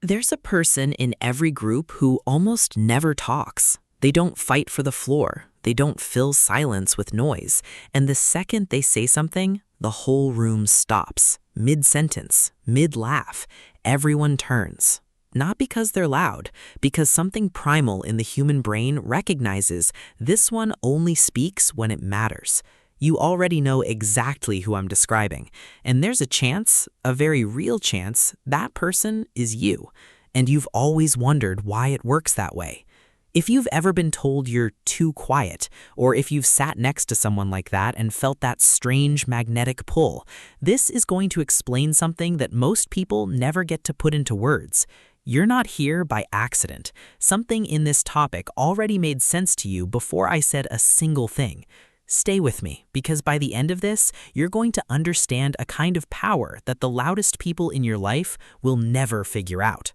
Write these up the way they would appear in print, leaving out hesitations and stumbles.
There's a person in every group who almost never talks. They don't fight for the floor. They don't fill silence with noise. And the second they say something, the whole room stops. Mid-sentence, mid-laugh, everyone turns. Not because they're loud, because something primal in the human brain recognizes this one only speaks when it matters. You already know exactly who I'm describing, and there's a chance, a very real chance, that person is you, and you've always wondered why it works that way. If you've ever been told you're too quiet, or if you've sat next to someone like that and felt that strange magnetic pull, this is going to explain something that most people never get to put into words. You're not here by accident. Something in this topic already made sense to you before I said a single thing. Stay with me, because by the end of this, you're going to understand a kind of power that the loudest people in your life will never figure out.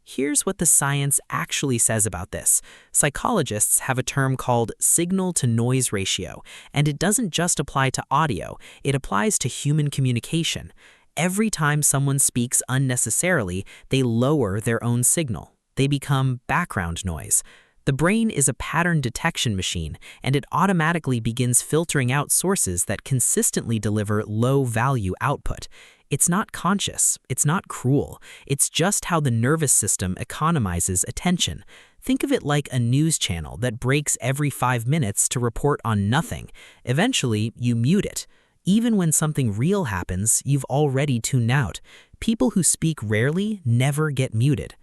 Here's what the science actually says about this. Psychologists have a term called signal-to-noise ratio, and it doesn't just apply to audio, it applies to human communication. Every time someone speaks unnecessarily, they lower their own signal. They become background noise. The brain is a pattern detection machine, and it automatically begins filtering out sources that consistently deliver low-value output. It's not conscious, it's not cruel, it's just how the nervous system economizes attention. Think of it like a news channel that breaks every 5 minutes to report on nothing. Eventually, you mute it. Even when something real happens, you've already tuned out. People who speak rarely never get muted.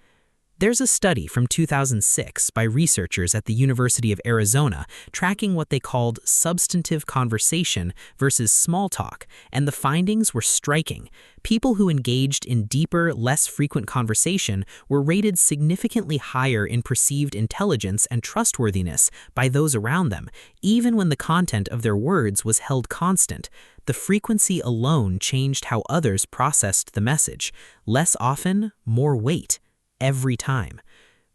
There's a study from 2006 by researchers at the University of Arizona tracking what they called substantive conversation versus small talk, and the findings were striking. People who engaged in deeper, less frequent conversation were rated significantly higher in perceived intelligence and trustworthiness by those around them, even when the content of their words was held constant. The frequency alone changed how others processed the message. Less often, more weight. Every time.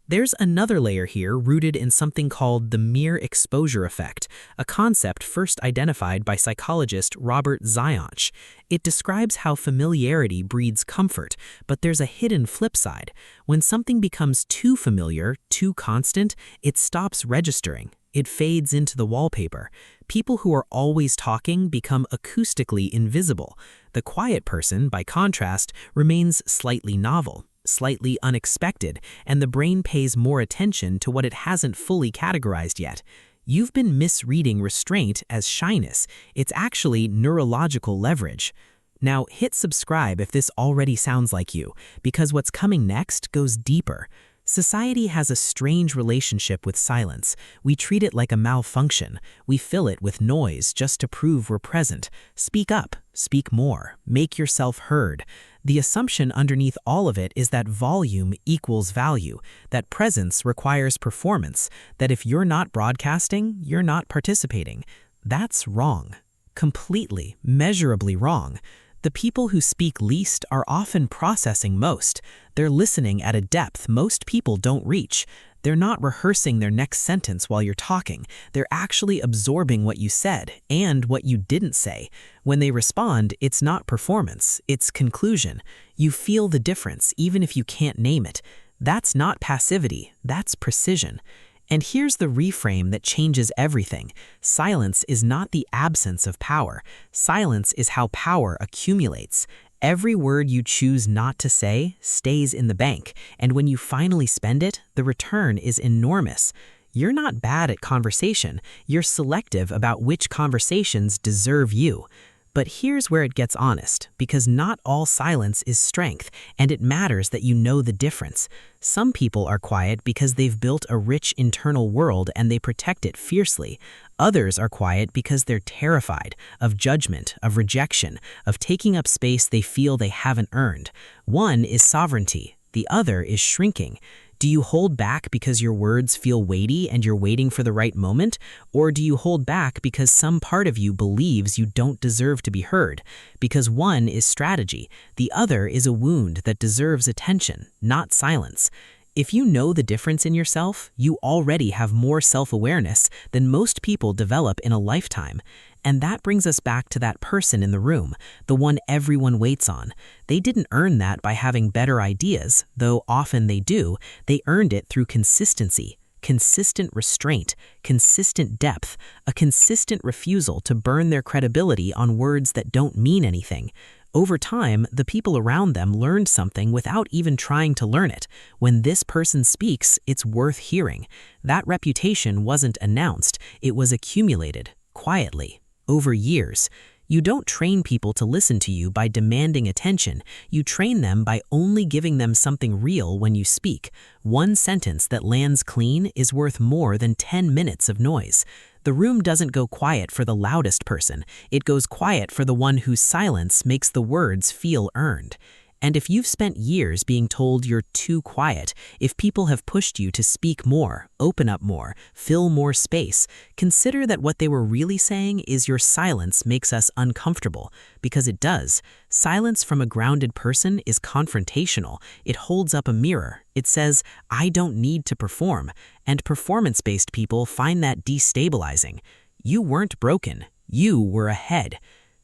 There's another layer here rooted in something called the mere exposure effect, a concept first identified by psychologist Robert Zionch. It describes how familiarity breeds comfort, but there's a hidden flip side. When something becomes too familiar, too constant, it stops registering. It fades into the wallpaper. People who are always talking become acoustically invisible. The quiet person, by contrast, remains slightly novel, slightly unexpected, and the brain pays more attention to what it hasn't fully categorized yet. You've been misreading restraint as shyness. It's actually neurological leverage. Now hit subscribe if this already sounds like you, because what's coming next goes deeper. Society has a strange relationship with silence. We treat it like a malfunction. We fill it with noise just to prove we're present. Speak up, speak more, make yourself heard. The assumption underneath all of it is that volume equals value, that presence requires performance, that if you're not broadcasting, you're not participating. That's wrong. Completely, measurably wrong. The people who speak least are often processing most. They're listening at a depth most people don't reach. They're not rehearsing their next sentence while you're talking. They're actually absorbing what you said and what you didn't say. When they respond, it's not performance, it's conclusion. You feel the difference even if you can't name it. That's not passivity, that's precision. And here's the reframe that changes everything. Silence is not the absence of power. Silence is how power accumulates. Every word you choose not to say stays in the bank, and when you finally spend it, the return is enormous. You're not bad at conversation. You're selective about which conversations deserve you. But here's where it gets honest, because not all silence is strength, and it matters that you know the difference. Some people are quiet because they've built a rich internal world and they protect it fiercely. Others are quiet because they're terrified of judgment, of rejection, of taking up space they feel they haven't earned. One is sovereignty, the other is shrinking. Do you hold back because your words feel weighty and you're waiting for the right moment? Or do you hold back because some part of you believes you don't deserve to be heard? Because one is strategy, the other is a wound that deserves attention, not silence. If you know the difference in yourself, you already have more self-awareness than most people develop in a lifetime. And that brings us back to that person in the room, the one everyone waits on. They didn't earn that by having better ideas, though often they do. They earned it through consistency. Consistent restraint, consistent depth, a consistent refusal to burn their credibility on words that don't mean anything. Over time, the people around them learned something without even trying to learn it. When this person speaks, it's worth hearing. That reputation wasn't announced, it was accumulated, quietly, over years. You don't train people to listen to you by demanding attention. You train them by only giving them something real when you speak. One sentence that lands clean is worth more than 10 minutes of noise. The room doesn't go quiet for the loudest person. It goes quiet for the one whose silence makes the words feel earned. And if you've spent years being told you're too quiet, if people have pushed you to speak more, open up more, fill more space, consider that what they were really saying is your silence makes us uncomfortable, because it does. Silence from a grounded person is confrontational. It holds up a mirror. It says, I don't need to perform. And performance-based people find that destabilizing. You weren't broken. You were ahead.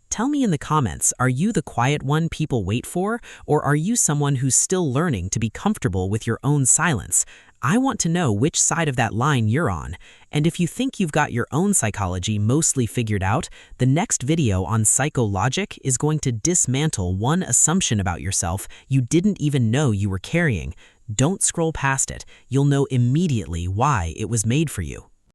Tell me in the comments, are you the quiet one people wait for, or are you someone who's still learning to be comfortable with your own silence? I want to know which side of that line you're on. And if you think you've got your own psychology mostly figured out, the next video on PsychoLogic is going to dismantle one assumption about yourself you didn't even know you were carrying. Don't scroll past it. You'll know immediately why it was made for you.